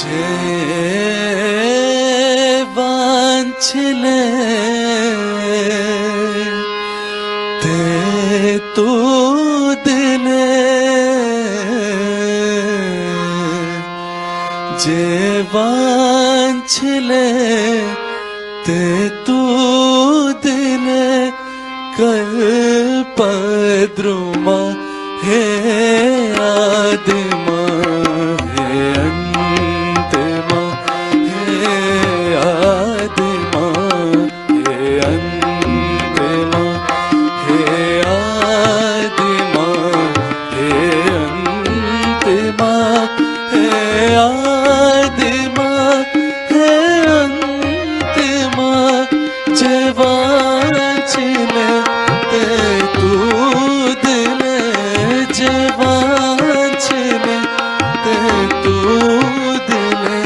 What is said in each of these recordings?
जे वांछले ते तू दिले जे वांछले ते तू दिले कल्पद्रुमा हे आदिमा हे अंतिमा हे आदिमा हे अंतिमा हे आदिमा हे अंतिमा हे आदिमा हे अंतिमा जे वांछले ते तू दिले जे वांछले ते तू दिले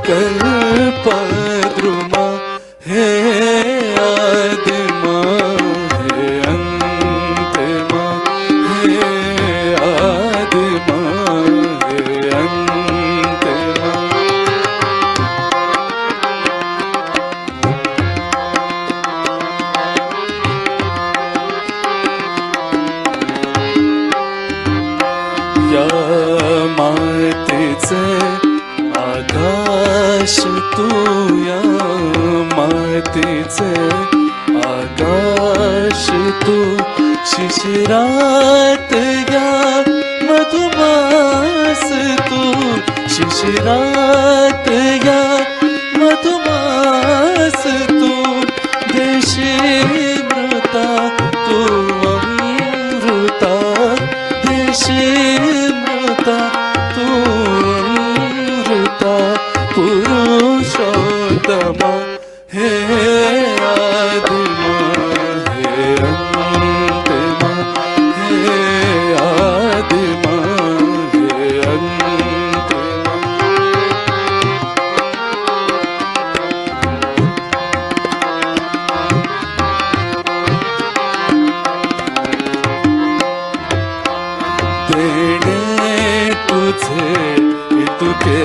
कल्पद्रुमा हे आदिमा हे अंतिमा हे आदिमा हे अंतिमा। या मातीचे आकाश तू या मातीचे आकाश तू शिशिरात या मधुमास तू शिशिरात या मधुमास तू देशी मृता तू अमृता देशी मृता तू अमृता पुरुषोत्तमा हे आदिमा हे अंतिमा हे आदिमा हे अंतिमा। देणे तुझे तुके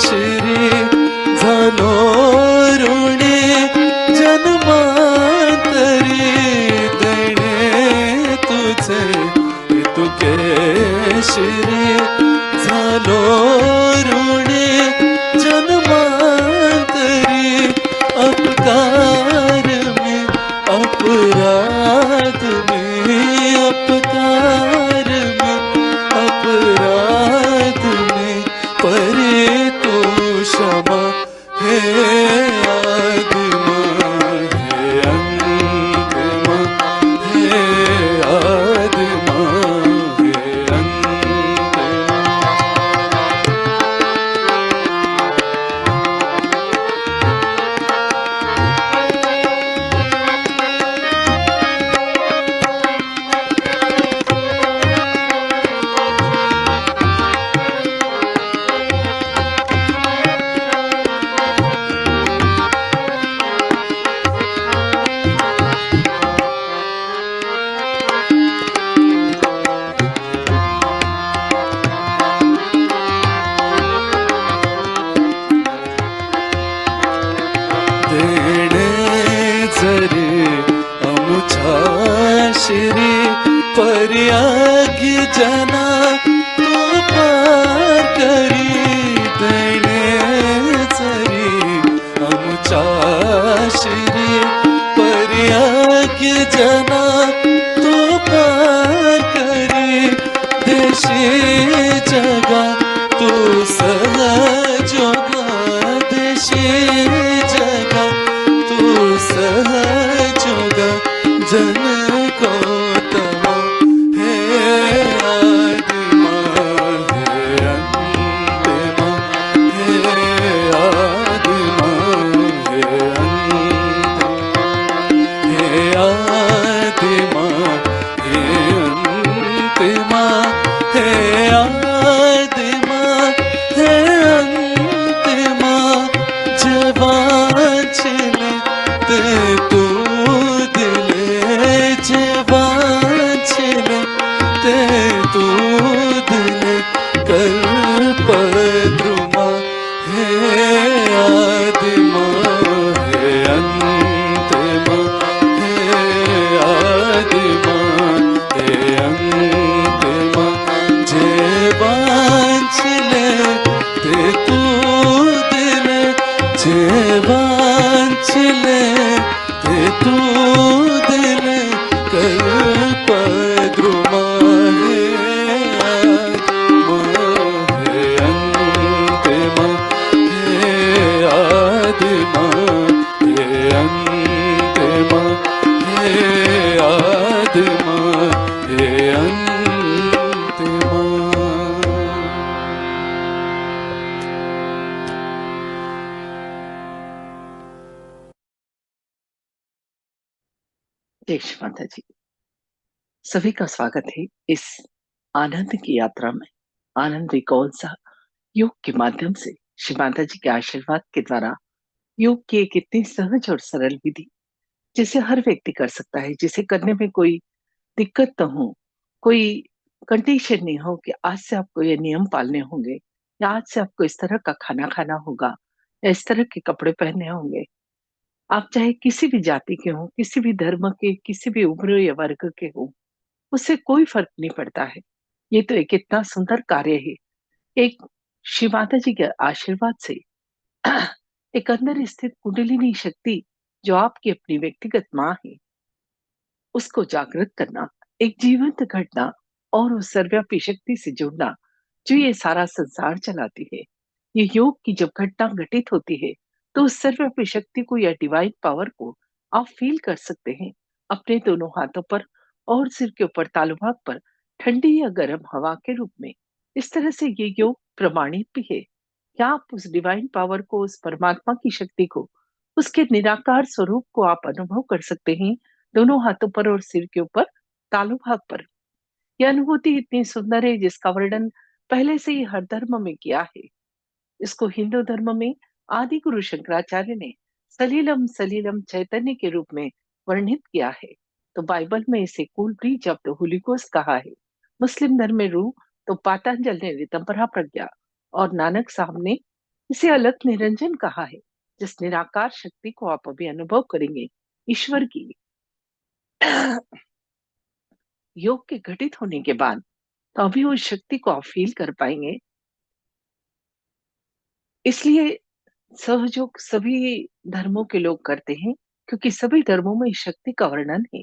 श्री झालो ऋणी जन्मांतरी देणे तुझे तुके श्री झालो ऋणी जन्मांतरी अपकार में अपराध में अपकार में अपराध में परे तू क्षमा हे आदिमा हे अंतिमा हे आदिमा हे अंतिमा। देणे जरी अमुछा श्री पर्यागी जना तू पार करी देणे जरी अमुछा श्री पर्यागी जना तू पार करी देशी जगा तू सहजोगा देशी जगा तू सहजोगा जन को तमा हे जे वांछले ते तू दिले कल्पद्रुमा हे अंतिमा हे आदिमा हे अंतिमा हे आदिमा हे अंतिमा। जय श्री माता जी। सभी का स्वागत है इस आनंद की यात्रा में। आनंद एक कौन सा योग के माध्यम से श्री माता जी के आशीर्वाद के द्वारा योग की एक इतनी सहज और सरल विधि जिसे हर व्यक्ति कर सकता है, जिसे करने में कोई दिक्कत न हो, कोई कंडीशन नहीं हो कि आज से आपको ये नियम पालने होंगे या आज से आपको इस तरह का खाना खाना होगा या इस तरह के कपड़े पहनने होंगे। आप चाहे किसी भी जाति के हो, किसी भी धर्म के, किसी भी उम्र या वर्ग के हो, उससे कोई फर्क नहीं पड़ता है। ये तो एक इतना सुंदर कार्य है। एक शिव माता जी के आशीर्वाद से एक अंदर स्थित कुंडलिनी शक्ति जो आपकी अपनी व्यक्तिगत माँ है, उसको जागृत करना, एक जीवंत घटना और उस सर्वव्यापी शक्ति से जुड़ना जो ये सारा संसार चलाती है। ये योग की जब घटना घटित होती है तो उस सर्वव्यापी शक्ति को या डिवाइन पावर को आप फील कर सकते हैं अपने दोनों हाथों पर और सिर के ऊपर तालु भाग पर ठंडी या गर्म हवा के रूप में। इस तरह से ये योग प्रमाणित भी है कि आप उस डिवाइन पावर को, उस परमात्मा की शक्ति को, उसके निराकार स्वरूप को आप अनुभव कर सकते हैं दोनों हाथों पर और सिर के ऊपर तालु भाग पर। यह अनुभूति इतनी सुंदर है जिसका वर्णन पहले से ही हर धर्म में किया है। इसको हिंदू धर्म में आदि गुरु शंकराचार्य ने सलीलम सलीलम चैतन्य के रूप में वर्णित किया है। तो बाइबल में इसे cool bridge of the Holi ghost कहा है। मुस्लिम धर्म में रू तो पातंजल ने ऋतंभरा प्रज्ञा और नानक साहब ने इसे अलख निरंजन कहा है, जिस निराकार शक्ति को आप अभी अनुभव करेंगे, ईश्वर की। योग के घटित होने के बाद तो अभी उस शक्ति को आप फील कर पाएंगे। इसलिए सहयोग सभी धर्मों के लोग करते हैं क्योंकि सभी धर्मों में इस शक्ति का वर्णन है।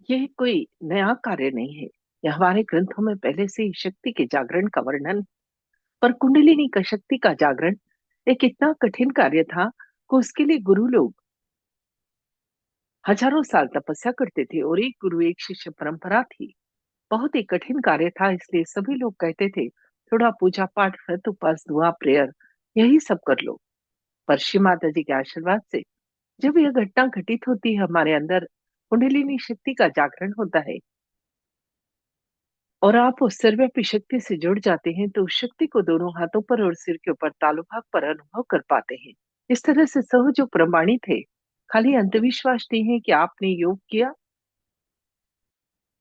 यह कोई नया कार्य नहीं है, यह हमारे ग्रंथों में पहले से ही शक्ति के जागरण का वर्णन। पर कुंडलिनी का शक्ति का जागरण एक इतना कठिन कार्य था कि उसके लिए गुरु लोग हजारों साल तपस्या करते थे और एक गुरु एक शिष्य परंपरा थी। बहुत ही कठिन कार्य था, इसलिए सभी लोग कहते थे थोड़ा पूजा पाठ, व्रत, उपवास, दुआ, प्रेयर यही सब कर लो। पर श्री माता जी के आशीर्वाद से जब यह घटना घटित होती है, हमारे अंदर कुंडलिनी शक्ति का जागरण होता है और आप उस सर्वव्यापी शक्ति से जुड़ जाते हैं, तो उस शक्ति को दोनों हाथों पर और सिर के ऊपर तालु भाग पर अनुभव कर पाते हैं। इस तरह से सहयोग प्रमाणित है। खाली अंधविश्वास नहीं है कि आपने योग किया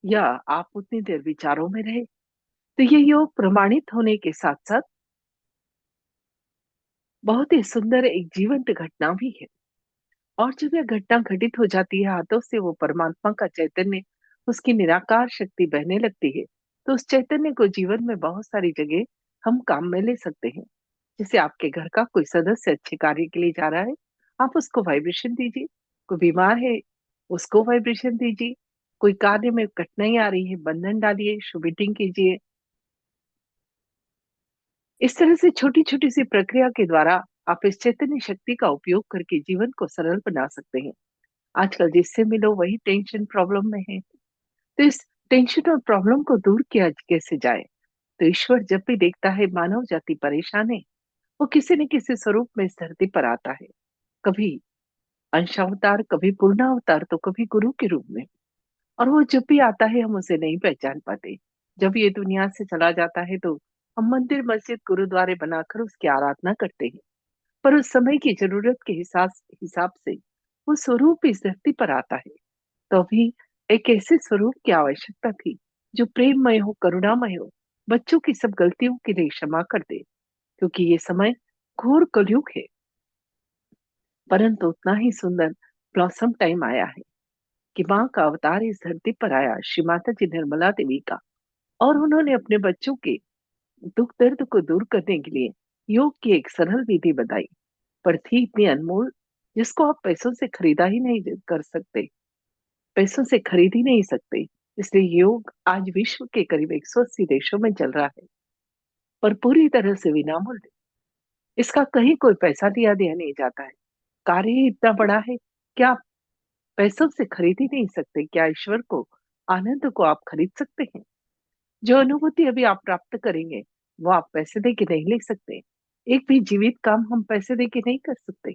या आप उतनी देर विचारों में रहे। तो ये योग प्रमाणित होने के साथ साथ बहुत ही सुंदर एक जीवंत घटना भी है। और जब यह घटना घटित हो जाती है, हाथों से वो परमात्मा का चैतन्य, उसकी निराकार शक्ति बहने लगती है, तो उस चैतन्य को जीवन में बहुत सारी जगह हम काम में ले सकते हैं। जैसे आपके घर का कोई सदस्य अच्छे कार्य के लिए जा रहा है, आप उसको वाइब्रेशन दीजिए। कोई बीमार है, उसको वाइब्रेशन दीजिए। कोई कार्य में कठिनाई आ रही है, बंधन डालिए, शुभ मीटिंग कीजिए। इस तरह से छोटी छोटी सी प्रक्रिया के द्वारा आप इस चैतन्य शक्ति का उपयोग करके जीवन को सरल बना सकते हैं। आजकल जिससे मिलो वही टेंशन प्रॉब्लम में है, तो इस टेंशन और प्रॉब्लम को दूर किया कैसे जाए। तो ईश्वर जब भी देखता है मानव जाति परेशान है, वो किसी न किसी स्वरूप में इस धरती पर आता है। कभी अंशावतार, कभी पूर्णावतार, तो कभी गुरु के रूप में। और वो जब भी आता है हम उसे नहीं पहचान पाते। जब ये दुनिया से चला जाता है तो हम मंदिर, मस्जिद, गुरुद्वारे बनाकर उसकी आराधना करते हैं। पर उस समय की जरूरत के हिसाब हिसाब से वो स्वरूप इस धरती पर आता है। तो अभी एक ऐसे स्वरूप की आवश्यकता थी जो प्रेममय हो, करुणामय हो, बच्चों की सब गलतियों के लिए क्षमा कर दे, क्योंकि ये समय घोर कलयुग है। परंतु उतना ही सुंदर ब्लॉसम टाइम आया है कि माँ का अवतार इस धरती पर आया, श्री माता जी निर्मला देवी का। और उन्होंने अपने बच्चों के दुख दर्द को दूर करने के लिए योग की एक सरल विधि बताई, पर थी इतनी अनमोल जिसको आप पैसों से खरीदा ही नहीं कर सकते, पैसों से खरीद ही नहीं सकते। इसलिए योग आज विश्व के करीब 180 देशों में चल रहा है, पर पूरी तरह से विनामूल्य। इसका कहीं कोई पैसा दिया दिया नहीं जाता है। कार्य ही इतना बड़ा है कि आप पैसों से खरीद ही नहीं सकते। क्या ईश्वर को, आनंद को आप खरीद सकते हैं? जो अनुभूति अभी आप प्राप्त करेंगे वो आप पैसे दे के नहीं ले सकते। एक भी जीवित काम हम पैसे दे के नहीं कर सकते।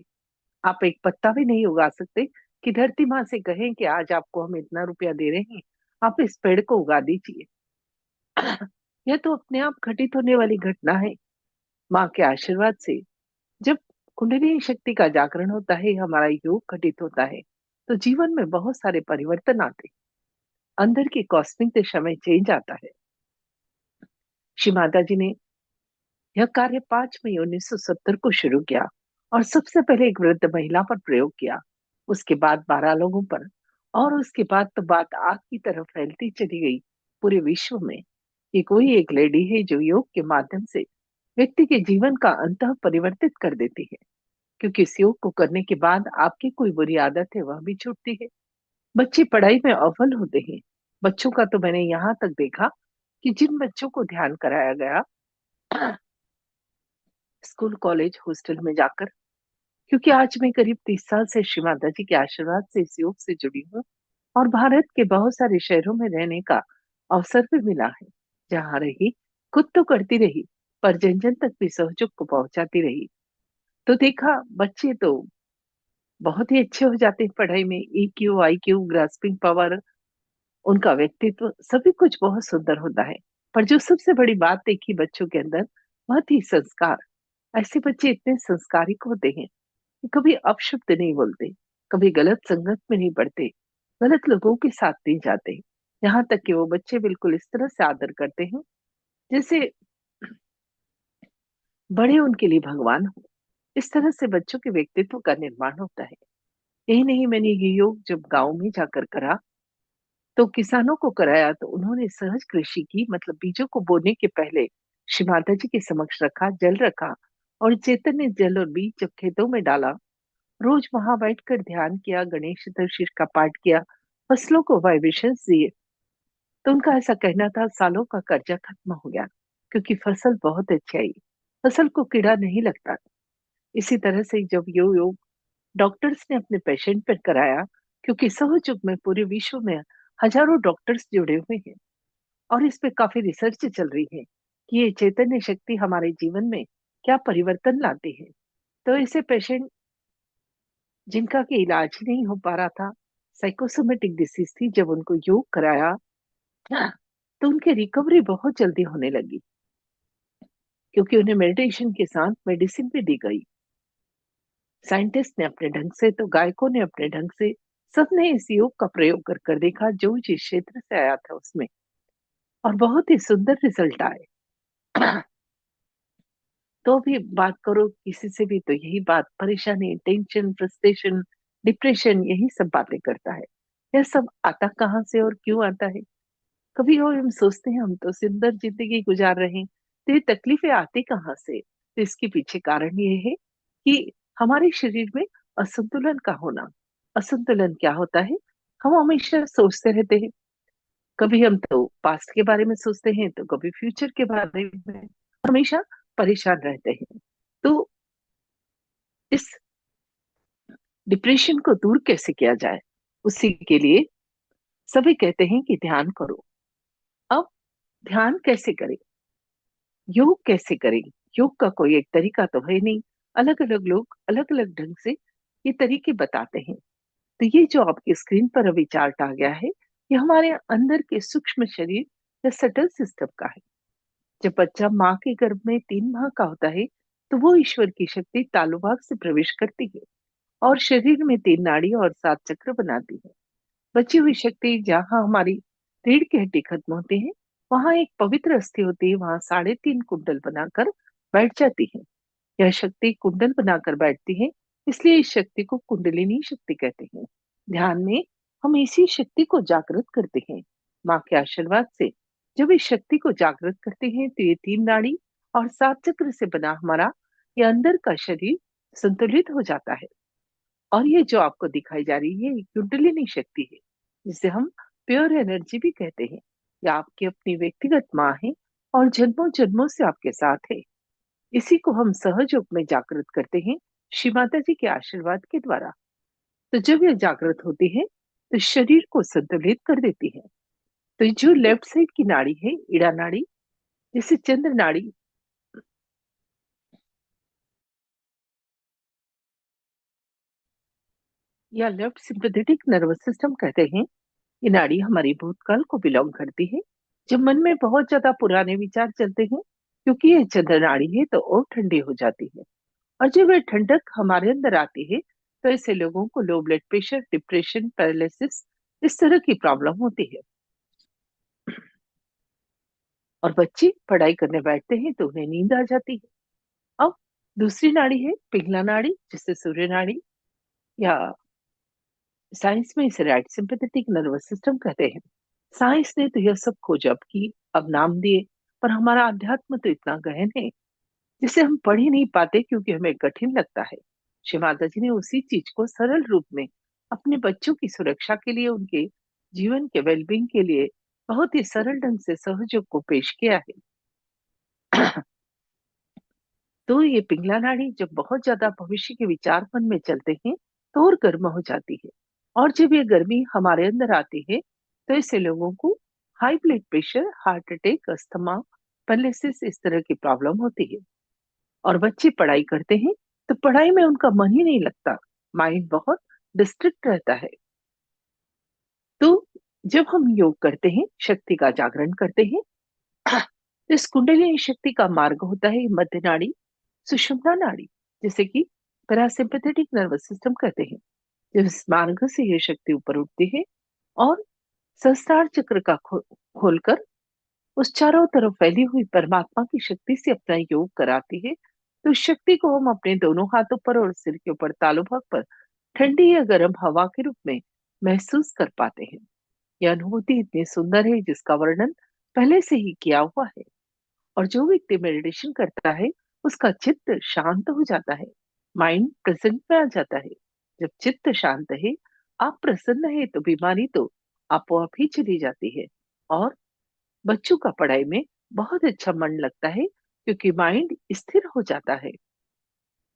आप एक पत्ता भी नहीं उगा सकते कि धरती माँ से कहें कि आज आपको हम इतना रुपया दे रहे हैं, आप इस पेड़ को उगा दीजिए। यह तो अपने आप घटित होने वाली घटना है। माँ के आशीर्वाद से जब कुंडली शक्ति का जागरण होता है, हमारा योग घटित होता है, तो जीवन में बहुत सारे परिवर्तन आते हैं। अंदर की कॉस्मिक दिशा में चेंज आता है। श्री माता जी ने यह कार्य 5 मई 1970 को शुरू किया और सबसे पहले एक वृद्ध महिला पर प्रयोग किया, उसके बाद 12 लोगों पर, और उसके बाद तो बात आग की तरह फैलती चली गई पूरे विश्व में कि कोई एक लेडी है जो योग के माध्यम से व्यक्ति के जीवन का अंतः परिवर्तित कर देती है। क्योंकि इस योग को करने के बाद आपकी कोई बुरी आदत है वह भी छूटती है। बच्चे पढ़ाई में अव्वल होते हैं। बच्चों का तो मैंने यहाँ तक देखा कि जिन बच्चों को ध्यान कराया गया स्कूल कॉलेज हॉस्टल में जाकर, क्योंकि आज मैं करीब 30 साल से श्री माता जी के आशीर्वाद से इस योग से जुड़ी हूँ और भारत के बहुत सारे शहरों में रहने का अवसर भी मिला है। जहाँ रही खुद तो करती रही, पर जन जन तक भी सहयोग को पहुंचाती रही। तो देखा बच्चे तो बहुत ही अच्छे हो जाते हैं पढ़ाई में। EQ, IQ, ग्रास्पिंग पावर, उनका व्यक्तित्व सभी कुछ बहुत सुंदर होता है। पर जो सबसे बड़ी बात देखी बच्चों के अंदर, वह थी संस्कार। ऐसे बच्चे इतने संस्कारिक होते हैं कि कभी अपशब्द नहीं बोलते, कभी गलत संगत में नहीं पड़ते, गलत लोगों के साथ नहीं जाते। यहाँ तक कि वो बच्चे बिल्कुल इस तरह से आदर करते हैं जैसे बड़े उनके लिए भगवान हो। इस तरह से बच्चों के व्यक्तित्व का निर्माण होता है। यही नहीं, मैंने ये योग जब गांव में जाकर करा तो किसानों को कराया, तो उन्होंने सहज कृषि की, मतलब बीजों को बोने के पहले श्री माता जी के समक्ष रखा, जल रखा, और चैतन्य जल और बीज जब खेतों में डाला, रोज वहां बैठकर ध्यान किया, गणेश चतुर्थी का पाठ किया, फसलों को वाइब्रेशंस दिए, तो उनका ऐसा कहना था सालों का कर्जा खत्म हो गया, क्योंकि फसल बहुत अच्छी आई, फसल को कीड़ा नहीं लगता। इसी तरह से जब यो योग डॉक्टर्स ने अपने पेशेंट पर कराया, क्योंकि सहयोग में पूरे विश्व में हजारों डॉक्टर्स जुड़े हुए हैं और इस पे काफी रिसर्च चल रही है कि ये चैतन्य शक्ति हमारे जीवन में क्या परिवर्तन लाती है। तो ऐसे पेशेंट जिनका कि इलाज ही नहीं हो पा रहा था, साइकोसोमेटिक डिसीज थी, जब उनको योग कराया तो उनकी रिकवरी बहुत जल्दी होने लगी, क्योंकि उन्हें मेडिटेशन के साथ मेडिसिन भी दी गई। साइंटिस्ट ने अपने ढंग से, तो गायकों ने अपने ढंग से, सबने इस योग का प्रयोग कर देखा जो जिस क्षेत्र से आया था उसमें, और बहुत ही सुंदर रिजल्ट आए। तो भी बात करो किसी से भी तो यही बात, परेशानी, टेंशन, फ्रस्ट्रेशन, डिप्रेशन, यही सब बातें करता है। यह सब आता कहाँ से और क्यों आता है? कभी कभी हम सोचते हैं हम तो सुंदर जिंदगी गुजार रहे हैं, तो ये तकलीफें आती कहाँ से? तो इसके पीछे कारण ये है कि हमारे शरीर में असंतुलन का होना। असंतुलन क्या होता है? हम हमेशा सोचते रहते हैं, कभी हम तो पास्ट के बारे में सोचते हैं तो कभी फ्यूचर के बारे में, हमेशा परेशान रहते हैं। तो इस डिप्रेशन को दूर कैसे किया जाए? उसी के लिए सभी कहते हैं कि ध्यान करो। अब ध्यान कैसे करें, योग कैसे करें? योग का कोई एक तरीका तो है नहीं, अलग अलग लोग अलग अलग ढंग से ये तरीके बताते हैं। तो ये जो आपकी स्क्रीन पर अभी चार्ट आ गया है, ये हमारे अंदर के सूक्ष्म शरीर या सटल सिस्टम का है। जब बच्चा माँ के गर्भ में 3 माह का होता है, तो वो ईश्वर की शक्ति तालुभाग से प्रवेश करती है और शरीर में 3 नाड़ी और 7 चक्र बनाती है। बची हुई शक्ति जहाँ हमारी रीढ़ की हड्डी खत्म होती है, वहां एक पवित्र अस्थि होती है, वहां 3.5 कुंडल बनाकर बैठ जाती है। यह शक्ति कुंडल बनाकर बैठती है इसलिए इस शक्ति को कुंडलिनी शक्ति कहते हैं। ध्यान में हम इसी शक्ति को जागृत करते हैं। माँ के आशीर्वाद से जब इस शक्ति को जागृत करते हैं तो ये 3 नाड़ी और 7 चक्र से बना हमारा ये अंदर का शरीर संतुलित हो जाता है। और ये जो आपको दिखाई जा रही है ये कुंडलिनी शक्ति है, जिसे हम प्योर एनर्जी भी कहते हैं। ये आपकी अपनी व्यक्तिगत माँ है और जन्मों जन्मों से आपके साथ है। इसी को हम सहज रूप में जागृत करते हैं श्री माता जी के आशीर्वाद के द्वारा। तो जब यह जागृत होती है तो शरीर को संतुलित कर देती है। तो ये जो लेफ्ट साइड की नाड़ी है इड़ा नाड़ी, जिसे चंद्र नाड़ी या लेफ्ट सिंपैथेटिक नर्वस सिस्टम कहते हैं, ये नाड़ी हमारी भूतकाल को बिलोंग करती है। जब मन में बहुत ज्यादा पुराने विचार चलते हैं, क्योंकि ये चंद्र नाड़ी है तो और ठंडी हो जाती है। और जब ये ठंडक हमारे अंदर आती है तो ऐसे लोगों को low blood pressure, depression, paralysis इस तरह की प्रॉब्लम होती है। और बच्चे पढ़ाई करने बैठते हैं तो उन्हें नींद आ जाती है। अब दूसरी नाड़ी है पिंगला नाड़ी, जिसे सूर्य नाड़ी या साइंस में इसे राइट सिंपैथेटिक नर्वस सिस्टम कहते हैं। साइंस ने तो यह सब खोज अब की, अब नाम दिए, पर हमारा अध्यात्म तो इतना गहन है जिसे हम पढ़ ही नहीं पाते क्योंकि हमें कठिन लगता है। श्री माता जी ने उसी चीज को सरल रूप में अपने बच्चों की सुरक्षा के लिए, उनके जीवन के वेलबींग के लिए बहुत ही सरल ढंग से सहयोग को पेश किया है। तो ये पिंगला नाड़ी जब बहुत ज्यादा भविष्य के विचार मन में चलते हैं तो और गर्म हो जाती है। और जब ये गर्मी हमारे अंदर आती है तो ऐसे लोगों को high blood pressure, heart attack, asthma, paralysis इस तरह की प्रॉब्लम होती है। और बच्चे पढ़ाई करते हैं तो पढ़ाई में उनका मन ही नहीं लगता, माइंड बहुत डिस्ट्रैक्ट रहता है। तो जब हम योग करते हैं, शक्ति का जागरण करते हैं, तो इस कुंडलिनी शक्ति का मार्ग होता है मध्य नाड़ी, सुषुम्ना नाड़ी, जैसे कि पैरासिम्पैथेटिक नर्वस सिस्टम कहते हैं। जब इस मार्ग से ये शक्ति ऊपर उठती है और सहस्त्रार चक्र का खोलकर उस चारों तरफ फैली हुई परमात्मा की शक्ति से अपना योग कराती है, तो उस शक्ति को हम अपने दोनों हाथों पर और सिर के ऊपर तालु भाग पर ठंडी या गर्म हवा के रूप में महसूस कर पाते हैं। यह अनुभूति इतनी सुंदर है जिसका वर्णन पहले से ही किया हुआ है। और जो व्यक्ति मेडिटेशन करता है उसका चित्त शांत हो जाता है, माइंड प्रेजेंट में आ जाता है। जब चित्त शांत है, आप प्रसन्न है, तो बीमारी तो आपो आप ही चली जाती है। और बच्चों का पढ़ाई में बहुत अच्छा मन लगता है क्योंकि माइंड स्थिर हो जाता है।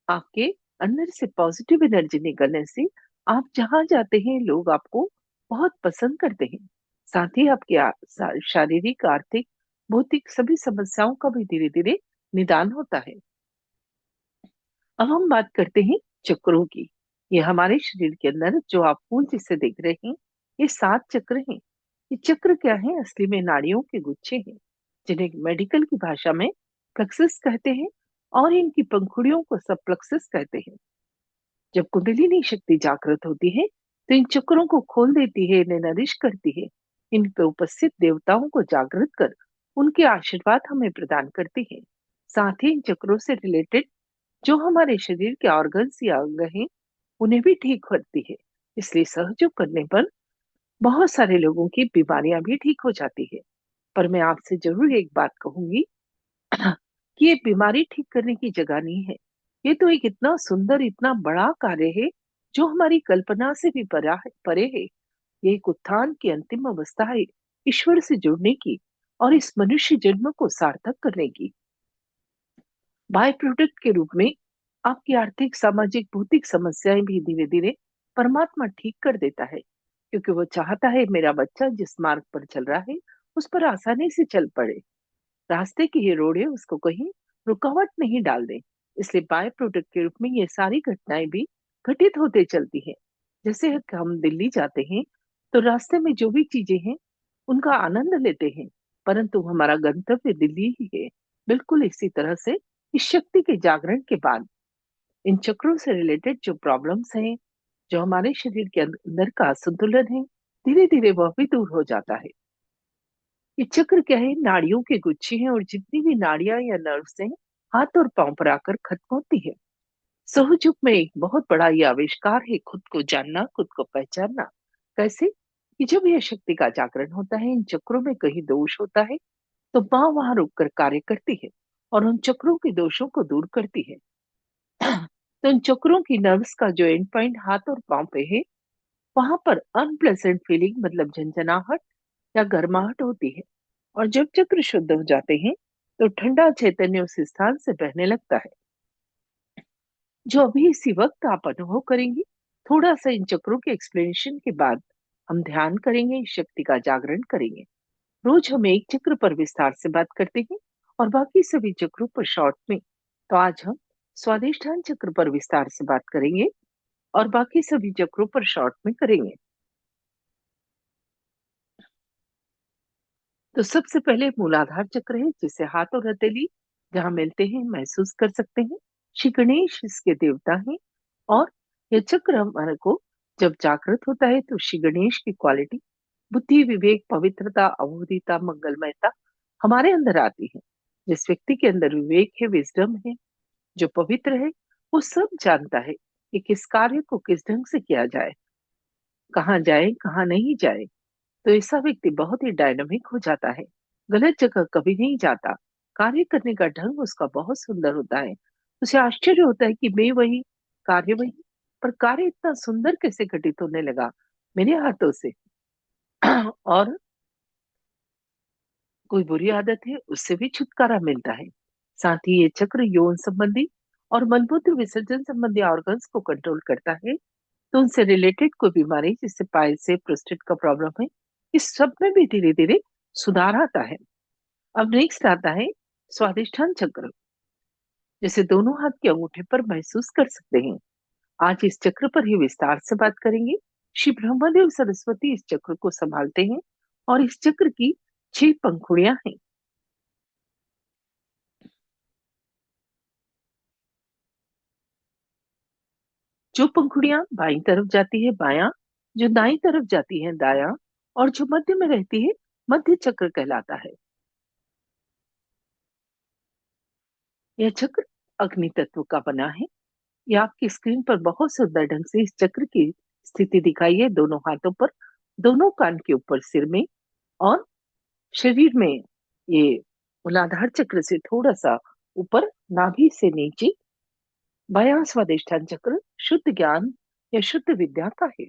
आपके अंदर से पॉजिटिव एनर्जी निकलने से आप जहां जाते हैं लोग आपको बहुत पसंद करते हैं। साथ ही आपके शारीरिक, आर्थिक, भौतिक सभी समस्याओं का भी धीरे धीरे निदान होता है। अब हम बात करते हैं चक्रों की। ये हमारे शरीर के अंदर जो आप फूल जिसे देख रहे हैं, ये 7 चक्र हैं। ये चक्र क्या है? असली में नाड़ियों के गुच्छे हैं, जिन्हें मेडिकल की भाषा में प्लक्सस कहते हैं और इनकी पंखुड़ियों को सब प्लक्सस कहते हैं। जब कुंडलिनी शक्ति जागृत होती है तो इन चक्रों को खोल देती है, इन्हें नरिश करती है, इन पे उपस्थित देवताओं को जागृत कर उनके आशीर्वाद हमें प्रदान करती है। साथ ही इन चक्रों से रिलेटेड जो हमारे शरीर के ऑर्गन्स या अंग हैं, उन्हें भी ठीक करती है। इसलिए सहयोग करने पर बहुत सारे लोगों की बीमारियां भी ठीक हो जाती है। पर मैं आपसे जरूर एक बात कहूंगी कि ये बीमारी ठीक करने की जगह नहीं है। ये तो एक इतना सुंदर, इतना बड़ा कार्य है जो हमारी कल्पना से भी परे है। ये एक उत्थान की अंतिम अवस्था है, ईश्वर से जुड़ने की और इस मनुष्य जन्म को सार्थक करने की। बाय प्रोडक्ट के रूप में आपकी आर्थिक, सामाजिक, भौतिक समस्याएं भी धीरे धीरे परमात्मा ठीक कर देता है, क्योंकि वो चाहता है मेरा बच्चा जिस मार्ग पर चल रहा है उस पर आसानी से चल पड़े। रास्ते की ये रोड़े उसको कहीं रुकावट नहीं डाल दे। इसलिए बाय प्रोडक्ट के रूप में ये सारी घटनाएं भी घटित होते चलती है। जैसे हम दिल्ली जाते हैं तो रास्ते में जो भी चीजें हैं उनका आनंद लेते हैं, परंतु हमारा गंतव्य दिल्ली ही है। बिल्कुल इसी तरह से इस शक्ति के जागरण के बाद इन चक्रों से रिलेटेड जो प्रॉब्लम्स हैं, जो हमारे शरीर के अंदर का असंतुलन है, धीरे धीरे वह भी दूर हो जाता है। ये चक्र क्या है? नाड़ियों के गुच्छे हैं और जितनी भी नाड़ियां या नर्व्स हैं हाथ और पांव पर आकर खत्म होती है। सहयोग में एक बहुत बड़ा ये आविष्कार है खुद को जानना, खुद को पहचानना। कैसे? कि जब यह शक्ति का जागरण होता है, इन चक्रों में कहीं दोष होता है, तो माँ वहां रुककर कार्य करती है और उन चक्रों के दोषों को दूर करती है। तो उन चक्रों की नर्व्स का जो एंड पॉइंट हाथ और पांव पे है, वहां पर अनप्लेजेंट फीलिंग मतलब झंझनाहट या गर्माहट होती है। और जब चक्र शुद्ध हो जाते हैं, तो ठंडा चैतन्य उस स्थान से बहने लगता है, जो अभी इसी वक्त आप अनुभव करेंगी। थोड़ा सा इन चक्रों के एक्सप्लेनेशन के बाद हम ध्यान करेंगे, इस शक्ति का जागरण करेंगे। रोज हम एक चक्र पर विस्तार से बात करते हैं और बाकी सभी चक्रों पर शॉर्ट में। तो आज हम स्वादिष्ठान चक्र पर विस्तार से बात करेंगे और बाकी सभी चक्रों पर शॉर्ट में करेंगे। तो सबसे पहले मूलाधार चक्र है, जिसे हाथ और हथेली जहां मिलते हैं महसूस कर सकते हैं। श्री गणेश इसके देवता हैं और यह चक्र हमारे को जब जागृत होता है, तो श्री गणेश की क्वालिटी बुद्धि, विवेक, पवित्रता, अवधूतता, मंगलमयता हमारे अंदर आती है। जिस व्यक्ति के अंदर विवेक है, विजडम है, जो पवित्र है, वो सब जानता है कि किस कार्य को किस ढंग से किया जाए, कहाँ जाए, कहाँ नहीं जाए। तो ऐसा व्यक्ति बहुत ही डायनामिक हो जाता है, गलत जगह कभी नहीं जाता। कार्य करने का ढंग उसका बहुत सुंदर होता है। उसे आश्चर्य होता है कि मैं वही, कार्य वही, पर कार्य इतना सुंदर कैसे घटित होने लगा मेरे हाथों से। और कोई बुरी आदत है, उससे भी छुटकारा मिलता है। साथ ही ये चक्र यौन संबंधी और मलमूत्र विसर्जन संबंधी ऑर्गन्स को कंट्रोल करता है। तो उनसे रिलेटेड कोई बीमारी, जिससे पाइल्स से प्रोस्टेट का प्रॉब्लम है, इस सब में भी धीरे धीरे सुधार आता है। अब नेक्स्ट आता है स्वादिष्ठान चक्र, जिसे दोनों हाथ के अंगूठे पर महसूस कर सकते हैं। आज इस चक्र पर ही विस्तार से बात करेंगे। श्री ब्रह्मदेव सरस्वती इस चक्र को संभालते हैं और इस चक्र की 6 पंखुड़ियां हैं। जो पंखुड़ियां बाईं तरफ जाती है बायां, जो दाईं तरफ जाती है दायां, और जो मध्य में रहती है मध्य चक्र कहलाता है। यह चक्र अग्नि तत्व का बना है। ये आपकी स्क्रीन पर बहुत सुंदर ढंग से इस चक्र की स्थिति दिखाई है, दोनों हाथों पर, दोनों कान के ऊपर, सिर में और शरीर में। ये मूलाधार चक्र से थोड़ा सा ऊपर, नाभि से नीचे। बायां स्वादिष्ठान चक्र शुद्ध ज्ञान या शुद्ध विद्या का है।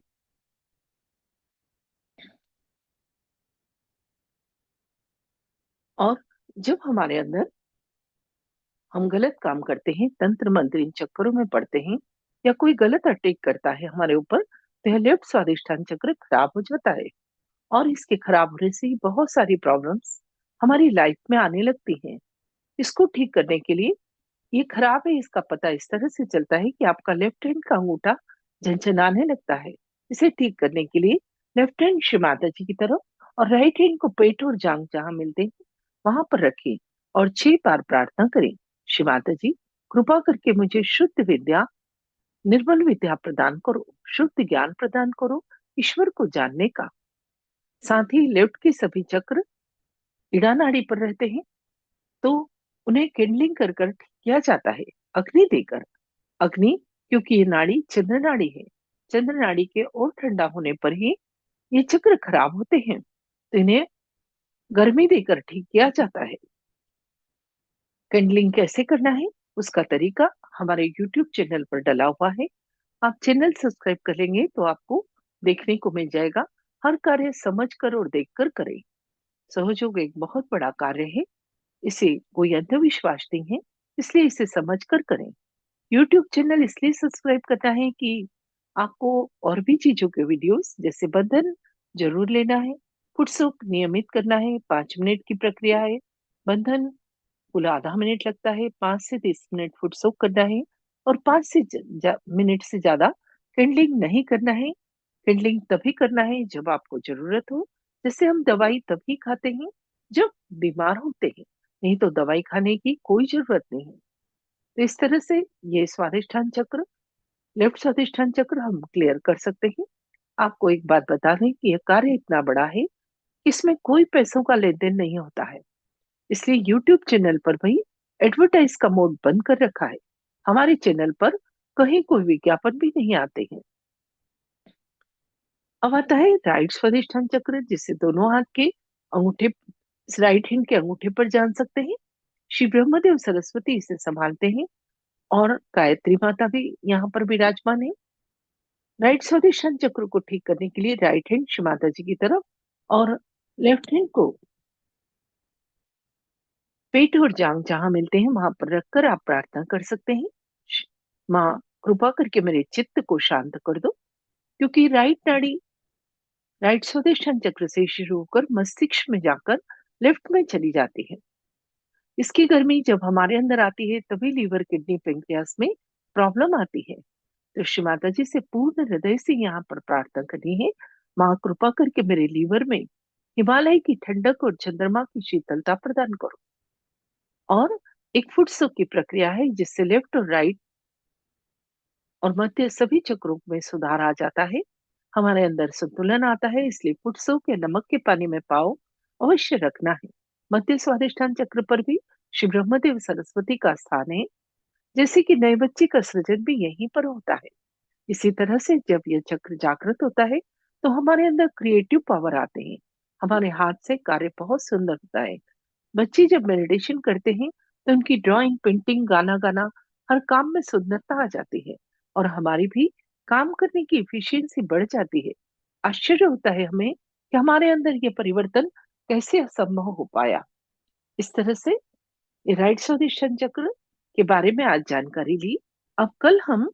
और जब हमारे अंदर हम गलत काम करते हैं, तंत्र मंत्र इन चक्करों में पड़ते हैं, या कोई गलत अटैक करता है हमारे ऊपर, तो यह लेफ्ट स्वादिष्ठान चक्र खराब हो जाता है। और इसके खराब होने से ही बहुत सारी प्रॉब्लम्स हमारी लाइफ में आने लगती हैं। इसको ठीक करने के लिए, ये खराब है इसका पता इस तरह से चलता है कि आपका लेफ्ट हैंड का अंगूठा झनझनाने लगता है। इसे ठीक करने के लिए लेफ्ट हैंड श्री माता जी की तरफ और राइट हैंड को पेट और जांग जहां मिलते हैं वहां पर रखें और 6 बार प्रार्थना करें। श्री माता जी, कृपा करके मुझे शुद्ध विद्या, निर्मल विद्या प्रदान करो, शुद्ध ज्ञान प्रदान करो, ईश्वर को जानने का। साथ ही लेफ्ट के सभी चक्र इड़ा नाड़ी पर रहते हैं, तो उन्हें किंडलिंग कर कर ठीक किया जाता है, अग्नि देकर। अग्नि, क्योंकि ये नाड़ी चंद्र नाड़ी है, चंद्र नाड़ी के और ठंडा होने पर ही ये चक्र खराब होते हैं, तो इन्हें गर्मी देकर ठीक किया जाता है। कैंडलिंग कैसे करना है, उसका तरीका हमारे यूट्यूब चैनल पर डला हुआ है। आप चैनल सब्सक्राइब कर लेंगे तो आपको देखने को मिल जाएगा। हर कार्य समझ कर और देख कर करें। सहयोग एक बहुत बड़ा कार्य है, इसे कोई अंधविश्वास नहीं है, इसलिए इसे समझ कर करें। यूट्यूब चैनल इसलिए सब्सक्राइब करना है कि आपको और भी चीजों के वीडियोस, जैसे बंधन जरूर लेना है, फुटसुक नियमित करना है, 5 मिनट की प्रक्रिया है। बंधन कुल आधा मिनट लगता है, 5 से 30 मिनट फुटसुक करना है, और 5 मिनट से ज्यादा कैंडलिंग नहीं करना है। कैंडलिंग तभी करना है जब आपको जरूरत हो। जैसे हम दवाई तभी खाते हैं जब बीमार होते हैं, नहीं तो दवाई खाने की कोई जरूरत नहीं है। तो इस तरह से ये स्वादिष्ठान चक्र, लेफ्ट स्वादिष्ठान चक्र हम क्लियर कर सकते हैं। आपको एक बात बता दें कि यह कार्य इतना बड़ा है, इसमें कोई पैसों का लेन देन नहीं होता है, इसलिए यूट्यूब चैनल पर भी एडवर्टाइज का मोड बंद कर रखा है। हमारे चैनल पर कहीं कोई विज्ञापन भी नहीं आते हैं। अब आता है राइट स्वादिष्ठान चक्र, जिसे दोनों हाथ के अंगूठे, राइट हैंड के अंगूठे पर जान सकते हैं। श्री ब्रह्मदेव सरस्वती इसे संभालते हैं और गायत्री माता भी यहाँ पर विराजमान है। राइट स्वादिष्ठान चक्र को ठीक करने के लिए राइट हैंड श्री माता जी की तरफ और लेफ्ट हैंड को पेट और जांग जहां मिलते हैं वहां पर रखकर आप प्रार्थना कर सकते हैं। माँ, कृपा करके मेरे चित्त को शांत कर दो, क्योंकि राइट स्वादिष्ठान चक्र से शुरू होकर मस्तिष्क में जाकर लेफ्ट में चली जाती है। इसकी गर्मी जब हमारे अंदर आती है तभी लीवर, किडनी, पेंक्रियास में प्रॉब्लम आती है। तो श्री माता जी से पूर्ण हृदय से यहाँ पर प्रार्थना करनी है, माँ कृपा करके मेरे लीवर में हिमालय की ठंडक और चंद्रमा की शीतलता प्रदान करो। और एक फुट सो की प्रक्रिया है, जिससे लेफ्ट और राइट और मध्य सभी चक्रों में सुधार आ जाता है, हमारे अंदर संतुलन आता है। इसलिए फुट सो के नमक के पानी में पाव अवश्य रखना है। मध्य स्वादिष्ठान चक्र पर भी श्री ब्रह्मदेव सरस्वती का स्थान है, जैसे कि नए बच्चे का सृजन भी यहीं पर होता है। इसी तरह से जब यह चक्र जागृत होता है तो हमारे अंदर क्रिएटिव पावर आते हैं, हमारे हाथ से कार्य बहुत सुंदर होता है। बच्चे जब मेडिटेशन करते हैं तो उनकी ड्राइंग, पेंटिंग, गाना गाना, हर काम में सुंदरता आ जाती है और हमारी भी काम करने की इफिशियंसी बढ़ जाती है। आश्चर्य होता है हमें कि हमारे अंदर ये परिवर्तन कैसे संभव हो पाया। इस तरह से ये राइट स्वादिष्ठान चक्र के बारे में आज जानकारी ली। अब कल हम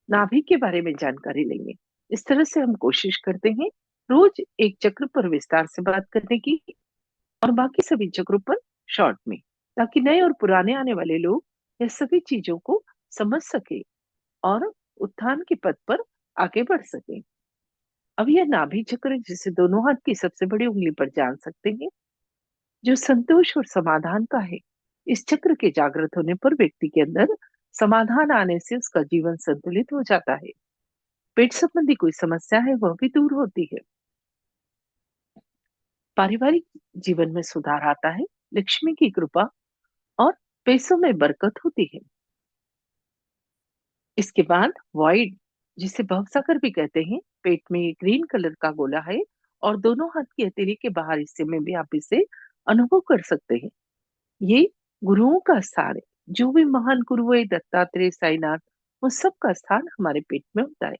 नाभि के बारे में जानकारी लेंगे। इस तरह से हम कोशिश करते हैं रोज एक चक्र पर विस्तार से बात करने की और बाकी सभी चक्रों पर शॉर्ट में, ताकि नए और पुराने आने वाले लोग ये सभी चीजों को समझ सके और उत्थान के पथ पर आगे बढ़ सके। अब यह नाभि चक्र, जिसे दोनों हाथ की सबसे बड़ी उंगली पर जान सकते हैं, जो संतोष और समाधान का है। इस चक्र के जागृत होने पर व्यक्ति के अंदर समाधान आने से उसका जीवन संतुलित हो जाता है। पेट संबंधी कोई समस्या है वह भी दूर होती है। पारिवारिक जीवन में सुधार आता है, लक्ष्मी की कृपा और पैसों में बरकत होती है। इसके बाद वॉइड, जिसे भवसागर भी कहते हैं, पेट में एक ग्रीन कलर का गोला है और दोनों हाथ की हथेली के बाहर हिस्से में भी आप इसे अनुभव कर सकते हैं। ये गुरुओं का स्थान है। जो भी महान गुरु है, दत्तात्रेय, साईनाथ, वो सबका स्थान हमारे पेट में होता है।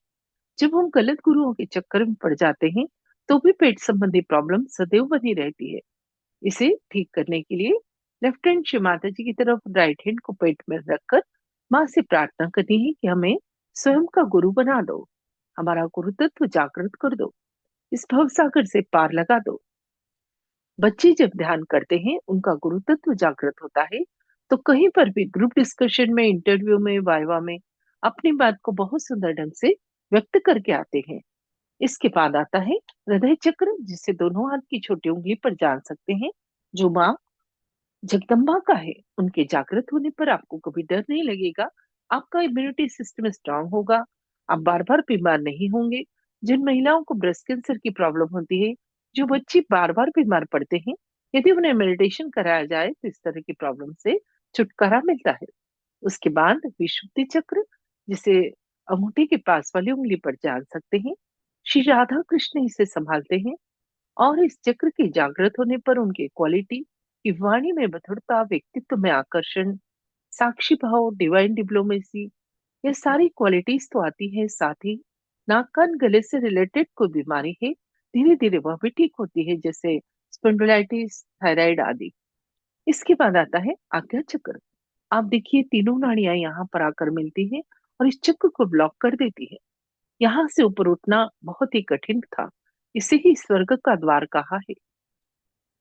जब हम गलत गुरुओं के चक्कर में पड़ जाते हैं तो भी पेट संबंधी प्रॉब्लम सदैव बनी रहती है। इसे ठीक करने के लिए लेफ्ट हैंड शिव माता जी की तरफ, राइट हैंड को पेट में रखकर माँ से प्रार्थना करनी है कि हमें स्वयं का गुरु बना दो, हमारा गुरु तत्व जागृत कर दो, इस भव सागर से पार लगा दो। बच्चे जब ध्यान करते हैं उनका गुरु तत्व जागृत होता है, तो कहीं पर भी ग्रुप डिस्कशन में, इंटरव्यू में, वाइवा में अपनी बात को बहुत सुंदर ढंग से व्यक्त करके आते हैं। इसके बाद आता है हृदय चक्र, जिसे दोनों हाथ की छोटी उंगली पर जान सकते हैं, जो माँ जगदम्बा का है। उनके जागृत होने पर आपको कभी डर नहीं लगेगा, आपका इम्यूनिटी सिस्टम स्ट्रांग होगा, आप बार बार बीमार नहीं होंगे। जिन महिलाओं को ब्रेस्ट कैंसर की प्रॉब्लम होती है, जो बच्चे बार बार बीमार पड़ते हैं, यदि उन्हें मेडिटेशन कराया जाए तो इस तरह की प्रॉब्लम से छुटकारा मिलता है। उसके बाद विशुद्धि चक्र, जिसे अंगूठे के पास वाली उंगली पर जान सकते हैं, श्री राधा कृष्ण इसे संभालते हैं और इस चक्र के जागृत होने पर उनके क्वालिटी की वाणी में मधुरता, व्यक्तित्व में आकर्षण, साक्षी भाव, डिवाइन डिप्लोमेसी, ये सारी क्वालिटीज तो आती है। साथ ही नाक कान गले से रिलेटेड कोई बीमारी है, धीरे धीरे वह भी ठीक होती है, जैसे स्पोंडिलाइटिस, थायराइड आदि। इसके बाद आता है आज्ञा चक्र। आप देखिए तीनों नाड़ियां यहाँ पर आकर मिलती हैं और इस चक्र को ब्लॉक कर देती है। यहाँ से ऊपर उठना बहुत ही कठिन था, इसे ही स्वर्ग का द्वार कहा है।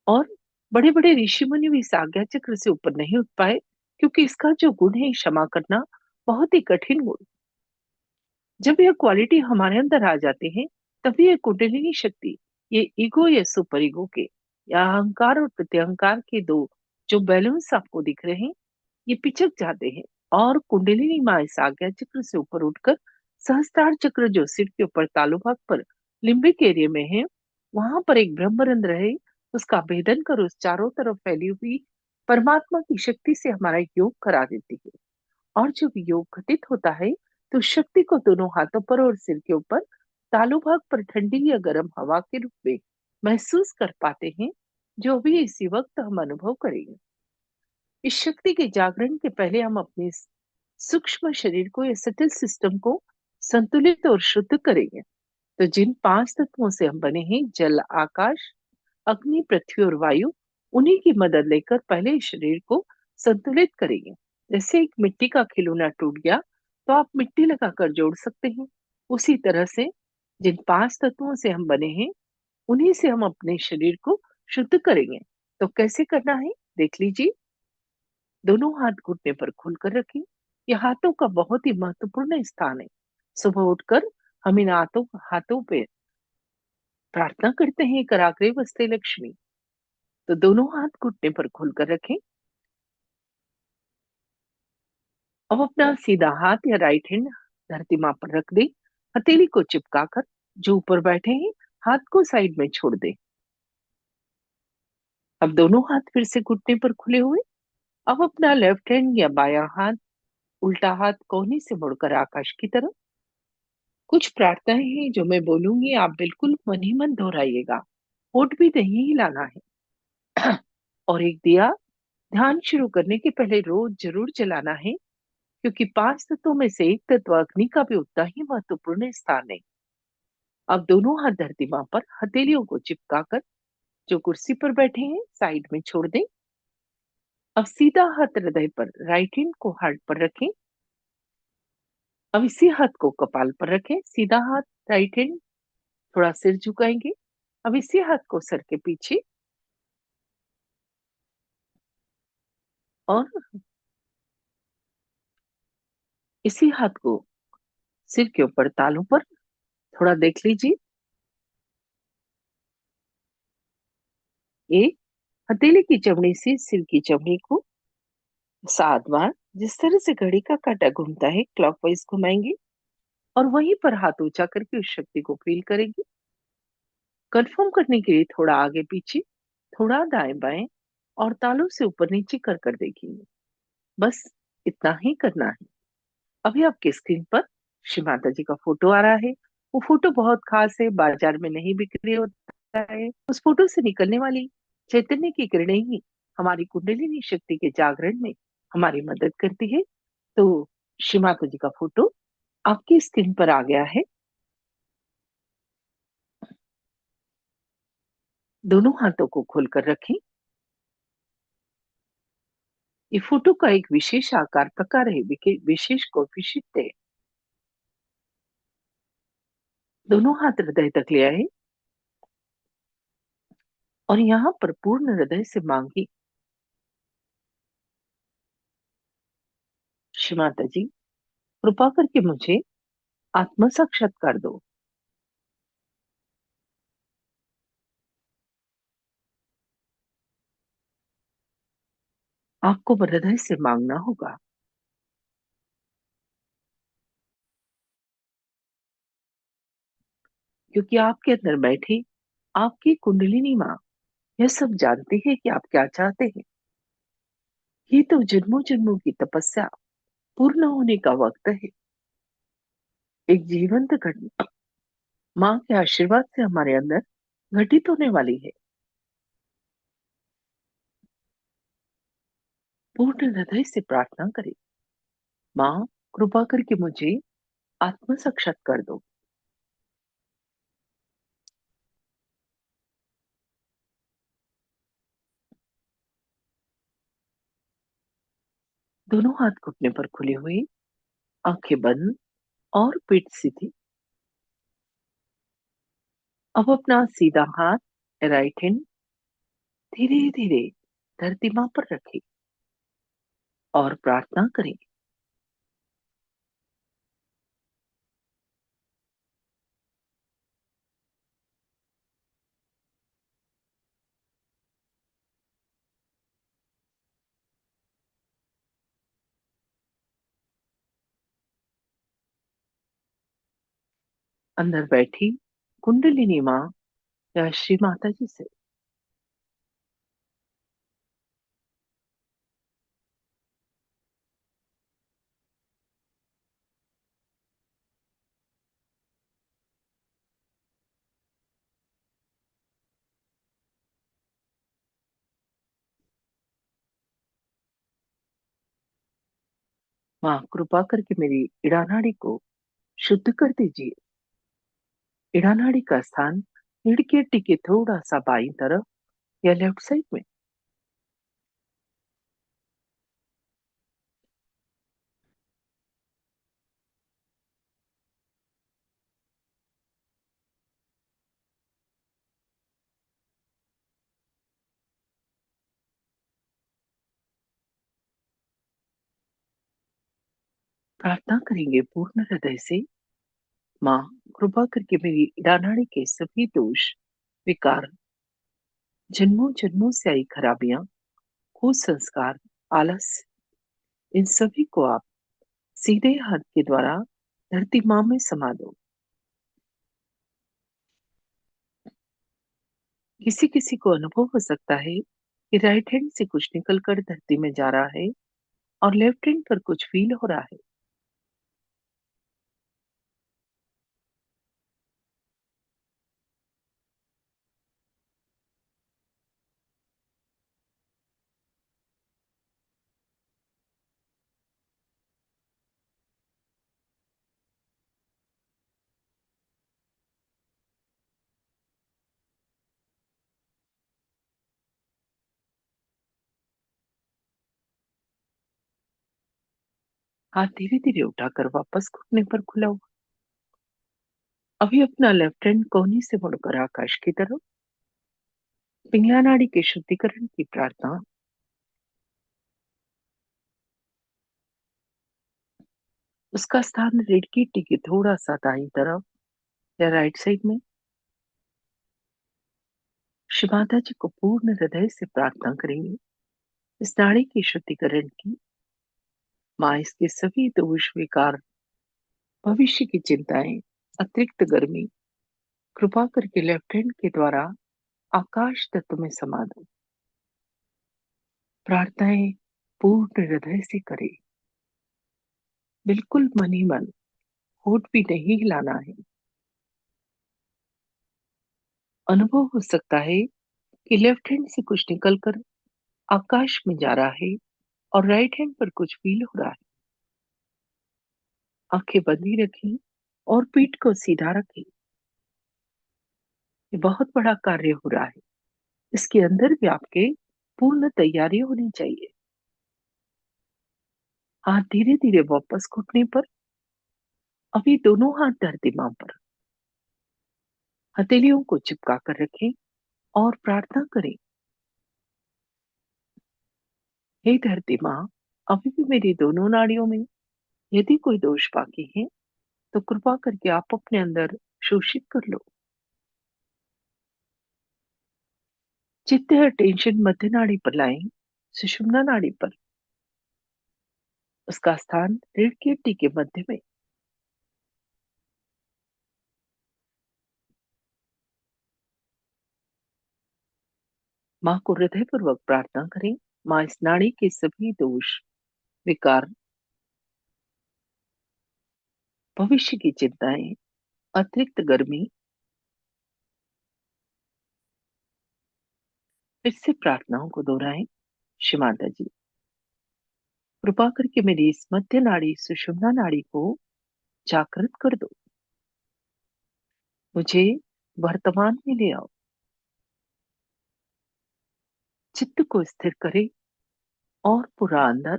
और बड़े बड़े ऋषि मुनि भी इस आज्ञा चक्र से ऊपर नहीं उठ पाए, क्योंकि इसका जो गुण है क्षमा करना, बहुत ही कठिन गुण। जब यह क्वालिटी हमारे अंदर आ जाती है तभी ये कुंडलिनी शक्ति, ये ईगो या सुपर ईगो के या अहंकार और प्रत्यहंकार के दो जो बैलून्स आपको दिख रहे हैं, ये पिचक जाते हैं और कुंडलिनी माँ इस आज्ञा चक्र से ऊपर उठकर सहस्त्रार चक्र, जो सिर के ऊपर तालु भाग पर लिम्बिक एरिया में है, वहां पर एक ब्रह्मरंध्र है, उसका भेदन कर उस चारों तरफ फैली हुई परमात्मा की शक्ति से हमारा योग करा देती है। और जब योग घटित होता है तो शक्ति को दोनों हाथों पर और सिर के ऊपर तालू भाग पर ठंडी या गर्म हवा के रूप में महसूस कर पाते हैं, जो भी इसी वक्त हम अनुभव करेंगे। इस शक्ति के जागरण के पहले हम अपने सूक्ष्म शरीर को या सटल सिस्टम को संतुलित और शुद्ध करेंगे। तो जिन 5 तत्वों से हम बने हैं, जल, आकाश, अग्नि, पृथ्वी और वायु, उन्हीं की मदद लेकर पहले इस शरीर को संतुलित करेंगे। जैसे एक मिट्टी का खिलौना टूट गया तो आप मिट्टी लगाकर जोड़ सकते हैं, उसी तरह से जिन 5 तत्वों से हम बने हैं, उन्हीं से हम अपने शरीर को शुद्ध करेंगे। तो कैसे करना है, देख लीजिए। दोनों हाथ घुटने पर खुलकर रखें। यह हाथों का बहुत ही महत्वपूर्ण स्थान है। सुबह उठकर हम इन हाथों हाथों पे प्रार्थना करते हैं, कराग्रे वस्ते लक्ष्मी। तो दोनों हाथ घुटने पर खोलकर रखें। अब अपना सीधा हाथ या राइट हैंड धरती माँ पर रख दें। हथेली को चिपकाकर जो ऊपर बैठे हैं, हाथ को साइड में छोड़ दें। अब दोनों हाथ फिर से घुटने पर खुले हुए। अब अपना लेफ्ट हैंड या बायां हाथ, उल्टा हाथ कोहनी से मुड़कर आकाश की तरफ। कुछ प्रार्थनाएं हैं जो मैं बोलूंगी, आप बिल्कुल मन ही मन दोहराइएगा, होठ भी नहीं हिलाना है। और एक दिया ध्यान शुरू करने के पहले रोज जरूर जलाना है, क्योंकि 5 तत्वों में से एक तत्व अग्नि का भी उतना ही महत्वपूर्ण स्थान है। अब दोनों हाथ धरती मां पर हथेलियों को चिपकाकर जो कुर्सी पर बैठे हैं, साइड में छोड़ दें। अब सीधा हाथ हृदय पर, राइट हैंड को हार्ट पर रखें। अब इसी हाथ को कपाल पर रखें। सीधा हाथ, राइट हैंड, थोड़ा सिर झुकाएंगे। अब इसी हाथ को सर के पीछे और इसी हाथ को सिर के ऊपर तालू पर, थोड़ा देख लीजिए। एक हथेली की चमड़ी से सिर की चमड़ी को 7 बार, जिस तरह से घड़ी का काटा घूमता है, क्लॉकवाइज घुमाएंगे और वहीं पर हाथ ऊंचा करके उस शक्ति को फील करेंगे। कंफर्म करने के लिए थोड़ा आगे पीछे, थोड़ा दाएं बाएं और तालू से ऊपर नीचे कर देखेंगे। बस इतना ही करना है। अभी आपके स्क्रीन पर श्री माता जी का फोटो आ रहा है। वो फोटो बहुत खास है, बाजार में नहीं बिक्री होता है। उस फोटो से निकलने वाली चैतन्य की किरणें ही हमारी कुंडलिनी शक्ति के जागरण में हमारी मदद करती है। तो श्री माता जी का फोटो आपकी स्क्रीन पर आ गया है। दोनों हाथों को खोलकर रखें। ये फोटो का एक विशेष आकार प्रकार है, विशेष कोफिशिएंट है। दोनों हाथ हृदय तक ले आए और यहाँ पर पूर्ण हृदय से मांगी, श्री माता जी कृपा करके मुझे आत्म साक्षात्कार दो। आपको हृदय से मांगना होगा। क्योंकि आपके अंदर बैठी आपकी कुंडलिनी माँ यह सब जानती है कि आप क्या चाहते हैं। ये तो जन्मों जन्मों की तपस्या पूर्ण होने का वक्त है। एक जीवंत घटना माँ के आशीर्वाद से हमारे अंदर घटित होने वाली है। पूर्ण हृदय से प्रार्थना करें, माँ कृपा करके मुझे आत्म साक्षात्कार दो। दोनों हाथ घुटने पर खुले हुए, आंखें बंद और पीठ सीधी। अब अपना सीधा हाथ, राइट हैंड, धीरे धीरे धरती माँ पर रखें और प्रार्थना करें। अंदर बैठी कुंडलिनी माँ या श्री माता जी से माँ कृपा करके मेरी इड़ानाड़ी को शुद्ध कर दीजिए। इड़ानाड़ी का स्थान रीढ़ की हड्डी के थोड़ा सा बाईं तरफ या लेफ्ट साइड में। प्रार्थना करेंगे पूर्ण हृदय से। माँ कृपा करके मेरी इड़ानाड़ी के सभी दोष, विकार, जन्मों जन्मों से आई खराबियां, कुसंस्कार, आलस, इन सभी को आप सीधे हाथ के द्वारा धरती माँ में समा दो। किसी किसी को अनुभव हो सकता है कि राइट हैंड से कुछ निकल कर धरती में जा रहा है और लेफ्ट हैंड पर कुछ फील हो रहा है। हाथ धीरे धीरे उठाकर वापस घुटने पर खुला हुआ। अभी अपना लेफ्ट हैंड कोहनी से मुड़कर आकाश की तरफ। पिंगला नाड़ी के शुद्धिकरण की प्रार्थना। उसका स्थान रीढ़ की हड्डी के थोड़ा सा दाईं तरफ या राइट साइड में। श्री माता जी को पूर्ण हृदय से प्रार्थना करेंगे इस नाड़ी के शुद्धिकरण की। माँ इसके सभी दोष, विकार, भविष्य की चिंताएं, अतिरिक्त गर्मी कृपा करके लेफ्ट हैंड के द्वारा आकाश तत्व में समा दो। प्रार्थनाएं पूर्ण हृदय से करें। बिल्कुल मन ही मन, होठ भी नहीं हिलाना है। अनुभव हो सकता है कि लेफ्ट हैंड से कुछ निकलकर आकाश में जा रहा है और राइट हैंड पर कुछ फील हो रहा है। आंखें बंद ही रखें और पीठ को सीधा रखें। ये बहुत बड़ा कार्य हो रहा है। इसके अंदर भी आपके पूर्ण तैयारी होनी चाहिए। हाथ धीरे धीरे वापस घुटने पर। अभी दोनों हाथ धरती मां पर। हथेलियों को चिपका कर रखें और प्रार्थना करें। हे धरती माँ, अभी भी मेरी दोनों नाड़ियों में यदि कोई दोष बाकी है तो कृपा करके आप अपने अंदर शोषित कर लो। चित्त और टेंशन मध्य नाड़ी पर लाएं, सुषुम्ना नाड़ी पर। उसका स्थान रीढ़ की हड्डी के मध्य में। माँ को हृदय पूर्वक प्रार्थना करें। माँ इस नाड़ी के सभी दोष, विकार, भविष्य की चिंताएं, अतिरिक्त गर्मी, फिर से प्रार्थनाओं को दोहराएं। श्री माता जी कृपा करके मेरी इस मध्य नाड़ी सुषुम्ना नाड़ी को जागृत कर दो। मुझे वर्तमान में ले आओ। चित्त को स्थिर करें और पूरा अंदर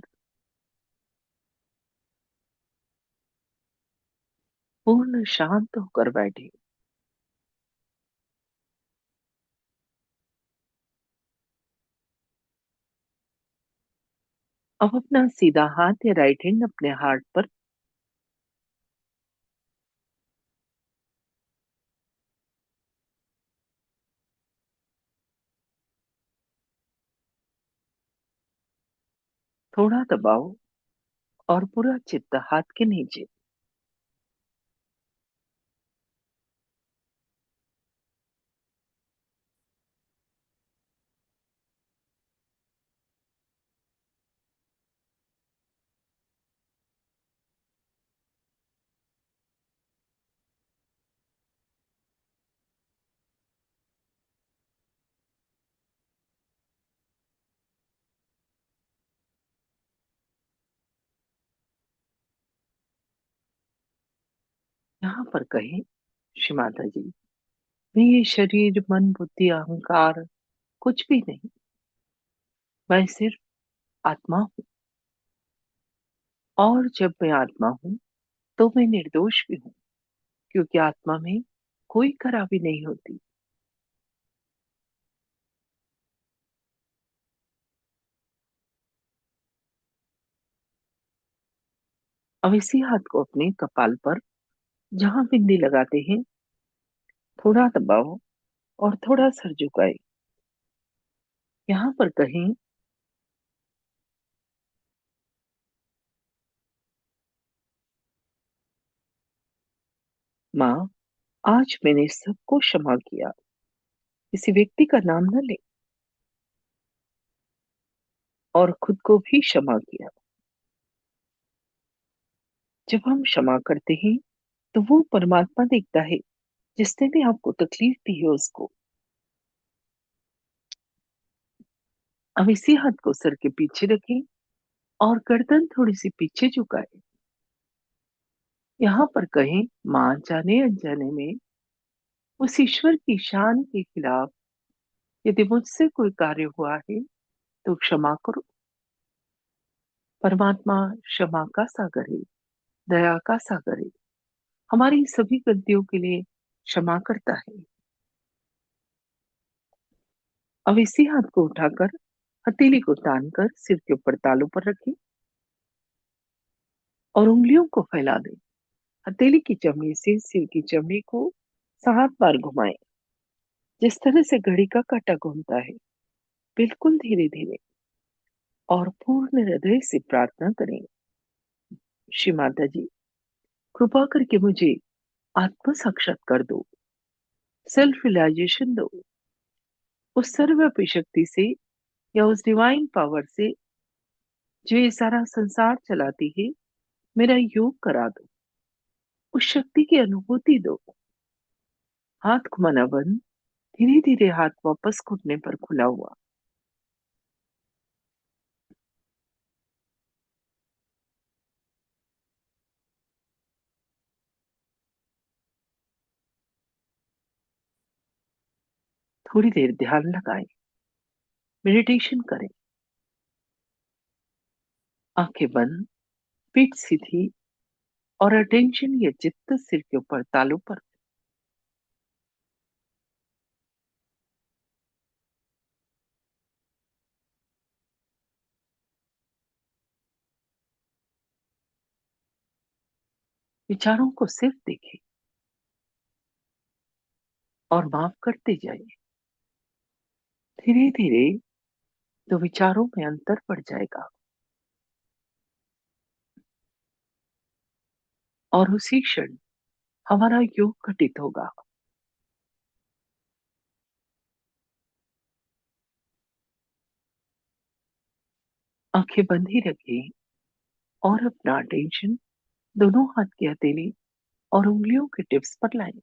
पूर्ण शांत होकर बैठे। अब अपना सीधा हाथ या राइट हैंड अपने हार्ट पर। थोड़ा दबाओ और पूरा चित्त हाथ के नीचे। यहाँ पर कहें, श्री माता जी, मैं ये शरीर, मन, बुद्धि, अहंकार कुछ भी नहीं। मैं सिर्फ आत्मा हूँ। और जब मैं आत्मा हूँ तो मैं निर्दोष भी हूँ, क्योंकि आत्मा में कोई खराबी नहीं होती। अब इसी हाथ को अपने कपाल पर, जहाँ बिंदी लगाते हैं, थोड़ा दबाओ और थोड़ा सर झुकाए। यहाँ पर कहें, माँ, आज मैंने सबको क्षमा किया। किसी व्यक्ति का नाम न ले और खुद को भी क्षमा किया। जब हम क्षमा करते हैं तो वो परमात्मा देखता है जिसने भी आपको तकलीफ दी है उसको। अब इसी हाथ को सर के पीछे रखें और गर्दन थोड़ी सी पीछे झुकाए। यहाँ पर कहें, माँ, जाने अनजाने में उस ईश्वर की शान के खिलाफ यदि मुझसे कोई कार्य हुआ है तो क्षमा करो। परमात्मा क्षमा का सागर है, दया का सागर है। हमारी सभी गलतियों के लिए क्षमा करता है। अब इसी हाथ को उठाकर हथेली को तान कर सिर के ऊपर तालू पर रखें और उंगलियों को फैला दें। हथेली की चमड़ी से सिर की चमड़ी को 7 बार घुमाएं, जिस तरह से घड़ी का काटा घूमता है। बिल्कुल धीरे धीरे और पूर्ण हृदय से प्रार्थना करें, श्री माता जी, कृपा करके मुझे आत्म साक्षात्कार दो, सेल्फ रियलाइजेशन दो। उस सर्वव्यापी शक्ति से या उस डिवाइन पावर से जो ये सारा संसार चलाती है, मेरा योग करा दो। उस शक्ति की अनुभूति दो। हाथ घुमाना बंद। धीरे धीरे हाथ वापस घुटने पर खुला हुआ। थोड़ी देर ध्यान लगाएं, मेडिटेशन करें। आंखें बंद, पीठ सीधी और अटेंशन या चित्त सिर के ऊपर तालू पर। विचारों को सिर्फ देखें और माफ करते जाइए। धीरे धीरे तो विचारों में अंतर पड़ जाएगा और उसी क्षण हमारा योग घटित होगा। आंखें बंद ही रखें और अपना अटेंशन दोनों हाथ की हथेली और उंगलियों के टिप्स पर लाएं।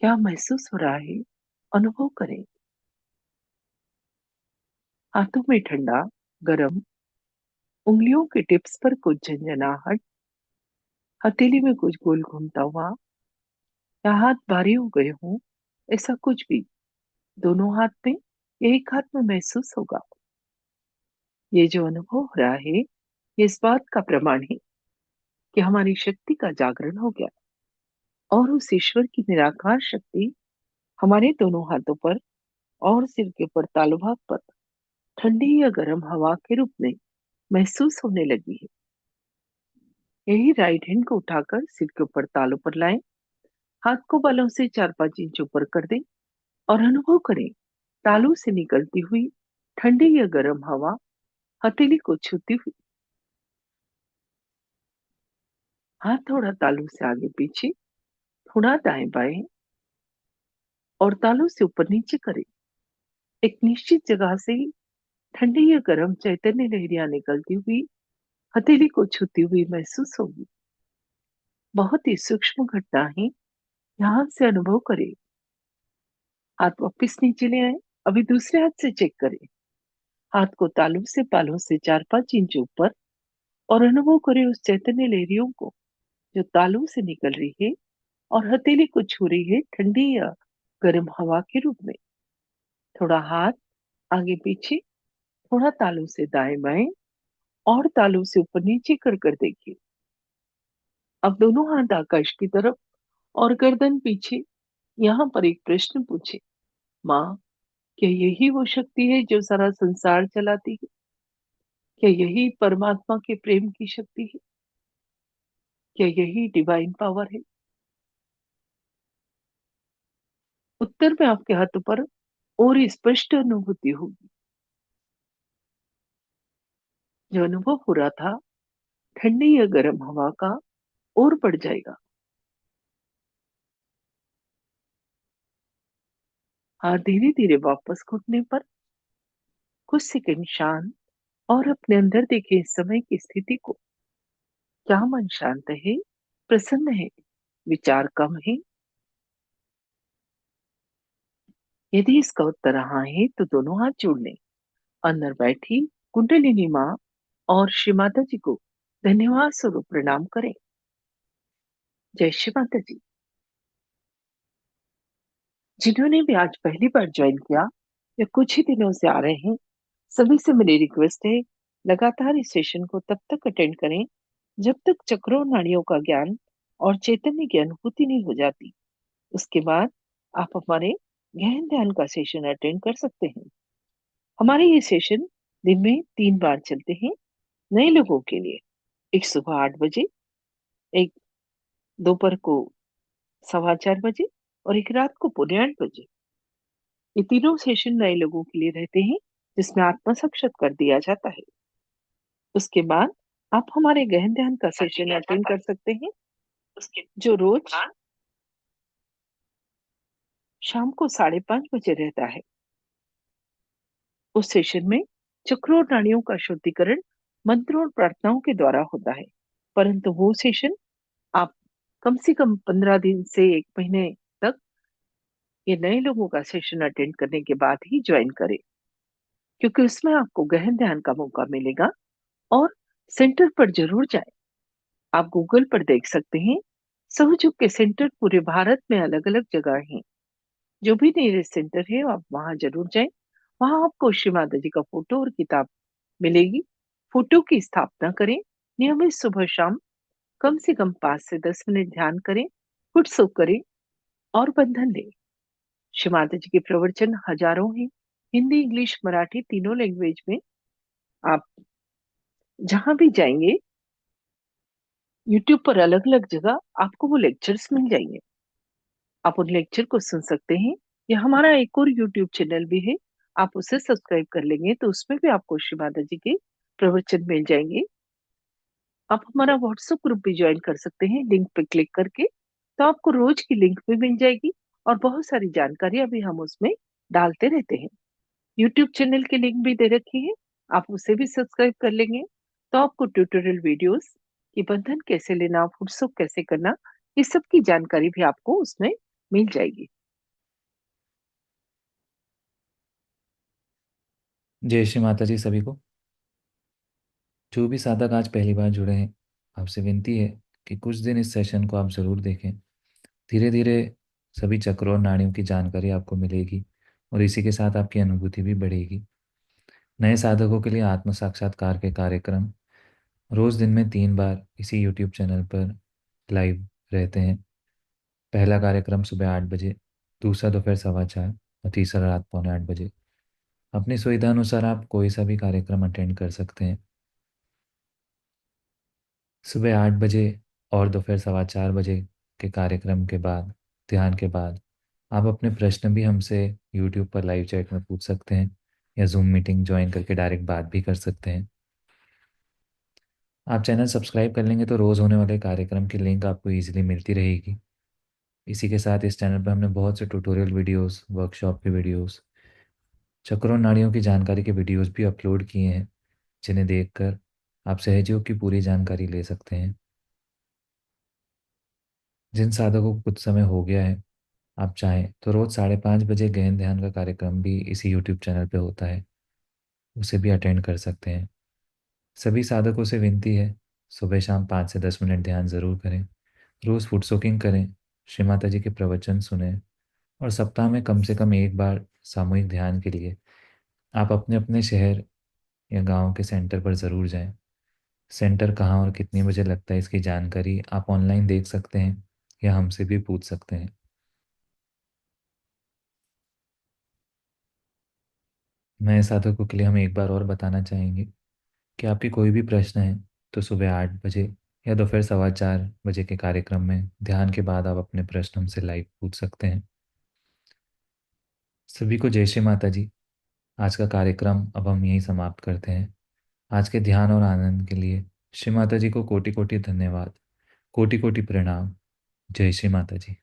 क्या महसूस हो रहा है? अनुभव करें। हाथों में ठंडा, गरम, उंगलियों के टिप्स पर कुछ झंझनाहट, हथेली में कुछ गोल घूमता हुआ या हाथ भारी हो गए हों, ऐसा कुछ भी दोनों हाथ में या एक हाथ में महसूस होगा। ये जो अनुभव हो रहा है, ये इस बात का प्रमाण है कि हमारी शक्ति का जागरण हो गया और उस ईश्वर की निराकार शक्ति हमारे दोनों हाथों पर और सिर के ऊपर तालु भाग पर ठंडी या गर्म हवा के रूप में महसूस होने लगी है। यही राइट हैंड को उठाकर सिर के ऊपर तालू पर लाएं, हाथ को बालों से 4-5 इंच ऊपर कर दें और अनुभव करें तालू से निकलती हुई ठंडी या गर्म हवा हथेली को छूती हुई। हाथ थोड़ा तालू से आगे पीछे, थोड़ा दाएं बाएं और तालू से ऊपर नीचे करें। एक निश्चित जगह से ठंडी या गर्म चैतन्य लहरियां निकलती हुई हथेली को छूती हुई महसूस होगी। बहुत ही सूक्ष्म घटना है, ध्यान से अनुभव करें। हाथ वापिस नीचे ले आए। अभी दूसरे हाथ से चेक करें। हाथ को तालू से बालों से 4-5 इंच ऊपर और अनुभव करें उस चैतन्य लहरियों को। जो तालू से निकल रही है और हथेली को छू रही है ठंडी या गर्म हवा के रूप में। थोड़ा हाथ आगे पीछे, थोड़ा तालू से दाएं बाएं और तालू से ऊपर नीचे कर देखिए। अब दोनों हाथ आकाश की तरफ और गर्दन पीछे। यहाँ पर एक प्रश्न पूछे, माँ, क्या यही वो शक्ति है जो सारा संसार चलाती है? क्या यही परमात्मा के प्रेम की शक्ति है? क्या यही डिवाइन पावर है? उत्तर में आपके हाथों पर और स्पष्ट अनुभूति होगी। जो अनुभव हो रहा था ठंडी या गर्म हवा का, और बढ़ जाएगा। हाथ धीरे धीरे वापस घुटने पर, कुछ सेकंड शांत और अपने अंदर देखें इस समय की स्थिति को। क्या मन शांत है, प्रसन्न है, विचार कम है? यदि इसका उत्तर हाँ है तो दोनों हाथ जोड़ लें। अंदर बैठी कुंडलिनी माँ और श्री माता जी को धन्यवाद स्वरूप प्रणाम करें। जय श्री माता जी। जिन्होंने भी आज पहली बार ज्वाइन किया या कुछ ही दिनों से आ रहे हैं, सभी से मेरी रिक्वेस्ट है, लगातार इस सेशन को तब तक अटेंड करें जब तक चक्रों और नाड़ियों का ज्ञान और चैतन्य की अनुभूति नहीं हो जाती। उसके बाद आप हमारे गहन ध्यान का सेशन अटेंड कर सकते हैं। हमारे ये सेशन दिन में 3 बार चलते हैं नए लोगों के लिए। एक सुबह 8 बजे, एक दोपहर को 4:15 बजे और एक रात को 7:45 बजे। ये तीनों सेशन नए लोगों के लिए रहते हैं, जिसमें आत्म साक्षात्कार दिया जाता है। उसके बाद आप हमारे गहन ध्यान का सेशन अटेंड कर सकते हैं, जो रोज शाम को 5:30 बजे रहता है। उस सेशन में चक्रों और नाड़ियों का शुद्धिकरण मंत्रों और प्रार्थनाओं के द्वारा होता है। परंतु वो सेशन आप कम से कम 15 दिन से 1 महीने तक ये नए लोगों का सेशन अटेंड करने के बाद ही ज्वाइन करें, क्योंकि उसमें आपको गहन ध्यान का मौका मिलेगा। और सेंटर पर जरूर जाएं। आप गूगल पर देख सकते हैं, सहयोग के सेंटर पूरे भारत में अलग अलग जगह हैं। जो भी नियरेस्ट सेंटर है आप वहां जरूर जाएं। वहां आपको श्री माता जी का फोटो और किताब मिलेगी। फोटो की स्थापना करें। नियमित सुबह शाम कम से कम 5 से 10 मिनट ध्यान करें, कुछ सो करें और बंधन लें। श्री माता जी के प्रवचन हजारों हैं, हिंदी इंग्लिश मराठी तीनों लैंग्वेज में। आप जहां भी जाएंगे यूट्यूब पर अलग अलग जगह आपको वो लेक्चर्स मिल जाएंगे। आप उन लेक्चर को सुन सकते हैं। या हमारा एक और यूट्यूब चैनल भी है, आप उसे सब्सक्राइब कर लेंगे तो उसमें भी आपको श्री माता जी के प्रवचन मिल जाएंगे। आप हमारा व्हाट्सएप ग्रुप भी ज्वाइन कर सकते हैं लिंक पे क्लिक करके। तो आपको रोज की लिंक भी मिल जाएगी और बहुत सारी जानकारी अभी हम उसमें डालते रहते हैं। यूट्यूब चैनल की लिंक भी दे रखी है, आप उसे भी सब्सक्राइब कर लेंगे तो आपको ट्यूटोरियल वीडियोस कि बंधन कैसे लेना, फुटसुक कैसे करना, इस सब की जानकारी भी आपको उसमें मिल जाएगी। जय श्री माता जी सभी को। जो भी साधक आज पहली बार जुड़े हैं, आपसे विनती है कि कुछ दिन इस सेशन को आप ज़रूर देखें। धीरे धीरे सभी चक्रों और नाड़ियों की जानकारी आपको मिलेगी और इसी के साथ आपकी अनुभूति भी बढ़ेगी। नए साधकों के लिए आत्म साक्षात्कार के कार्यक्रम रोज़ दिन में 3 बार इसी यूट्यूब चैनल पर लाइव रहते हैं। पहला कार्यक्रम सुबह 8 बजे, दूसरा दोपहर 4:15 और तीसरा रात 7:45 बजे। अपनी सुविधा अनुसार आप कोई सा भी कार्यक्रम अटेंड कर सकते हैं। सुबह 8 बजे और दोपहर 4:15 बजे के कार्यक्रम के बाद, ध्यान के बाद, आप अपने प्रश्न भी हमसे यूट्यूब पर लाइव चैट में पूछ सकते हैं या जूम मीटिंग ज्वाइन करके डायरेक्ट बात भी कर सकते हैं। आप चैनल सब्सक्राइब कर लेंगे तो रोज़ होने वाले कार्यक्रम की लिंक आपको ईजिली मिलती रहेगी। इसी के साथ इस चैनल पर हमने बहुत से ट्यूटोरियल वीडियोस, वर्कशॉप के वीडियोस, चक्रों नाड़ियों की जानकारी के वीडियोस भी अपलोड किए हैं, जिन्हें देखकर आप सहजयोग की पूरी जानकारी ले सकते हैं। जिन साधकों को कुछ समय हो गया है, आप चाहें तो रोज़ 5:30 बजे गहन ध्यान का कार्यक्रम भी इसी यूट्यूब चैनल पे होता है, उसे भी अटेंड कर सकते हैं। सभी साधकों से विनती है, सुबह शाम 5 से 10 मिनट ध्यान ज़रूर करें। रोज़ फुट सोकिंग करें, श्री माता जी के प्रवचन सुने और सप्ताह में कम से कम एक बार सामूहिक ध्यान के लिए आप अपने अपने शहर या गांव के सेंटर पर ज़रूर जाएं। सेंटर कहाँ और कितने बजे लगता है इसकी जानकारी आप ऑनलाइन देख सकते हैं या हमसे भी पूछ सकते हैं। नए साधकों के लिए हम एक बार और बताना चाहेंगे कि आपकी कोई भी प्रश्न है तो सुबह 8 बजे या दोपहर 4:15 बजे के कार्यक्रम में ध्यान के बाद आप अपने प्रश्न हमसे लाइव पूछ सकते हैं। सभी को जय श्री माता जी। आज का कार्यक्रम अब हम यहीं समाप्त करते हैं। आज के ध्यान और आनंद के लिए श्री माता जी को कोटि कोटि धन्यवाद, कोटि कोटि प्रणाम। जय श्री माता जी।